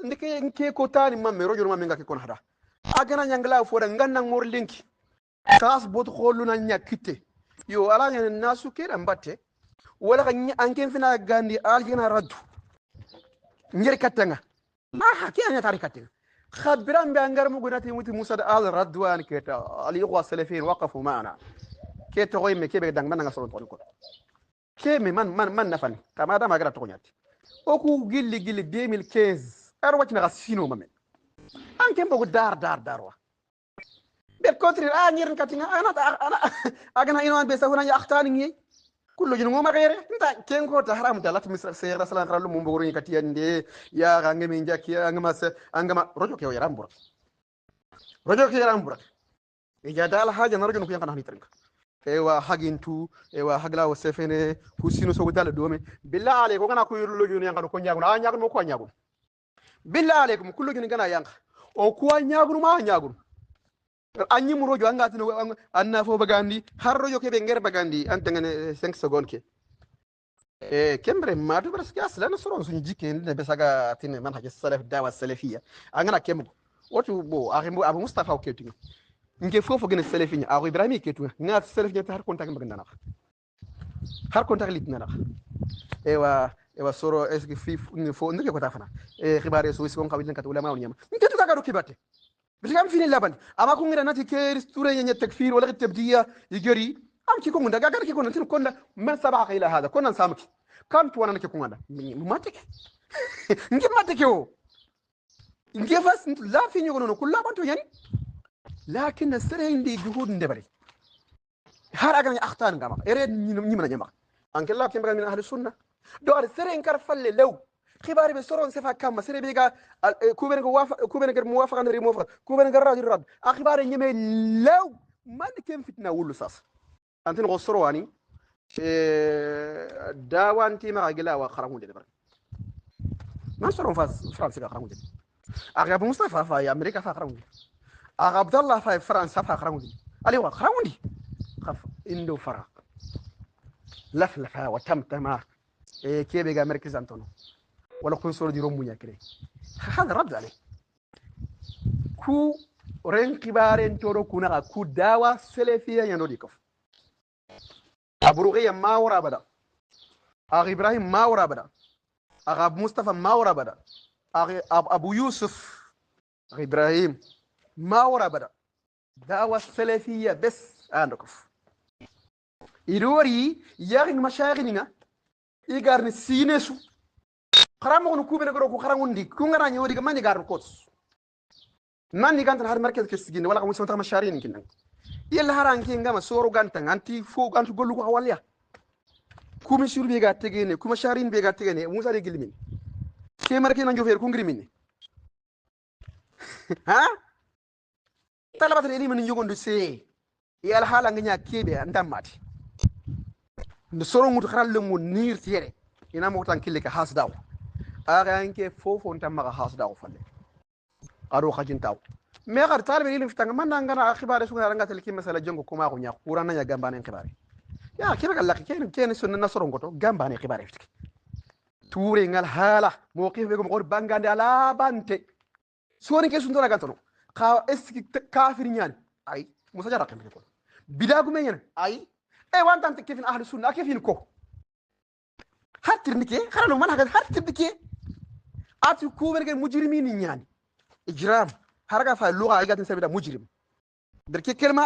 ndike nke ko tani mamme rojo mamme ngake kon hada agana nyangla fo da nganna ngor linki khas bot kholu nyakite yo ala nya nasu kira mbatte wala anken fina gandi aljina raddu ngir katanga hakiya nya tari katanga خبران بأنجر مقولاتي متى موسى آل ردوان كيتا اليقوى السلفيين وقفوا معنا كيتا غيمي كيف بدنا من نصرون تقول كيمي من نفني كما هذا ما قرأت تقولاتي أكو جيل 2015 أروتنا غسينو ممن أنا كم بقول دار بالكثر الآن يرن كاتينا أنا إنوان بيسافرنا يا أختاني كل جنوم ما غيره أنت كم كنت حرام دلات مصر سير رسالة قالوا مبورين كاتيان دي يا غانج من جاكي أنجما رجوك يا رامبور رجوك يا رامبور إذا دال حاجة نرجو نكون كنا هنيترنك إيوا حاجينتو إيوا حاجلا وسفنة حسينو سو دال دومي بالله عليكم كنا كويرلو جوني كانوا كونياغون نياغون مو كونياغون بالله عليكم كل جوني كنا يانغ أو كونياغون ما نياغون anyi mu rojo anga tino anna fo bagandi har rojo ke be nger bagandi antangane 5 secondes ke kembre madu bras gas lana soron suñu jikke ne be saga tine man haje salaf dawa salafiyya angana kembo wotu bo arimbo abu mustafa ketu nge fofo gene salafinya abu ibrahim ketu nga salafinya har kontak baganda na har kontak litna na ewa soro eski fi fo ndike ko tafana khibare so isi ko kawil kat ulama nyama ngetu kaga do kibate بتكلم فين اللبن أما كون غير ناتي كيرس توري التكفير ولا التبدية يجري أم كي كون دعاء كي كون نتيل كون من سبعة إلى هذا كون نسامك كم توانا نكي كون هذا ما تك نجيب ما تكيو نجيب بس لا فين يقولون كل لا بنتو يعني لكن السر عندي جهود ندبري هر أجمع أختار نجمع إيرد نيمنا جمع أنك الله كم من أهل السنة دور السر إنكر فل لو خباري بسرعة سفا كم سري بيجا كوبن موافق عن موافق كوبن راجل رد أخبار يمي لو ما نكمل فتنة ولا ساس أنت نغصرواني داوان تيما عجلا وخرمون دي بر ما صاروا فرنسا كخرمون دي أغاب مصطفى في أمريكا فخرمون دي أغاب عبد الله في فرنسا فخرمون دي عليه خرمون دي خف إندو فرق لفلفها وتمتما كي بيجا مركز أنتونو ولا كون صور دي رومونيا كري هذا رد عليه كو رين كبارين تورو كونا كو داوا سلفيا ينودي كف أبروغية ما ورا بدا أغ إبراهيم ما ورا بدا أغ أبو مصطفى ما ورا بدا أغ أبو يوسف أغ إبراهيم ما ورا بدا داوا سلفيا بس عندكف إيروري يارين مشاغلنا إيجارن سينسو خرام كونو كوبي نغرو كو خراموندي كونغرا نيودي ماني غار كوتس ماني غانت هار مركز كيسجين ولا كو سنتا مشارين كين يلا هارانكي ngama soro gantan anti fo gantu gollu ko walya kumi sur be ga tegene kuma sharin be ga tegene musa de gilmin ke marke nan jofer ko ngrimini ha talabat ni min njogondu se yalla hala nganya kebe ndamati ndo soro mutu xaral le mo nir tiere ina mo tan kille ka hasdaw أغانك فوفون تما خاص داو فلي قارو خاجين تاو مي غار طالب يلي فتان من نغنا اخبار سو نغا تلكي مثلا جنgo كوما كو نيا قرانا يا غامبان خبار يا كيف قال لك كاين سن نصر غوتو غامبان خبار فتك توري نال حالا موقف بكم قول بانغاندي على بانتي سوني كي سندو راغانتو خا اس كافر نيان اي موسى جارا كم بيقول بيداغو مين اي اي وانت انت كيف اهل السنه كيف ينكو هاترنكي خلانو من هذا هاترنكي ati kuberge mujrimin nyani ijram harga fa lugha ay gatin sabida mujrim derke kelma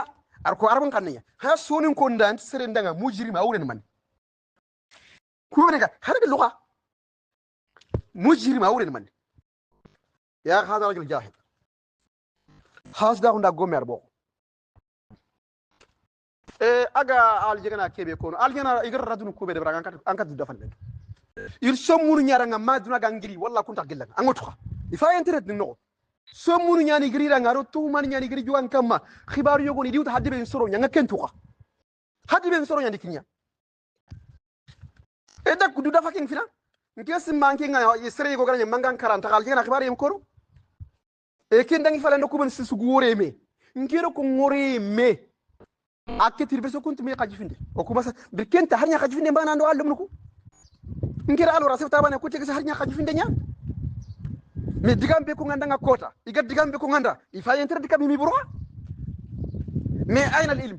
arko arban kannya ha sonin ko ndan sere ndanga mujrim awren man kuberga harga lugha mujrim awren man ya hada rajul jahil has da unda gomer bo aga aljana kebe kono aljana igar radun kubere braga ankat dafan ben il somunu nyara nga maduna gangiri walla kunta gillan angotuka ifa internet no somunu nyani girira ngaro tu man nyani giri juwan kama khibaru yogoni diuta hadibe soro nyanga kentuka hadibe soro nyandi kinya eda kudu da fakin fina ngesi manki nga yesre go garanya mangan karanta kal jena khibaru yem koru e ken dangi fala ndo kuben sisu gore me ngiro ko ngore me aketir beso kuntu me khajifinde o kuma sa birkenta harnya khajifinde bana ndo allum nuko ngir alu rasif tabane ku tege harnya khaju finde nya mi digam be ko nganda kota iga digam be ko nganda ifa yentere dikam mi burwa mais ayna al ilm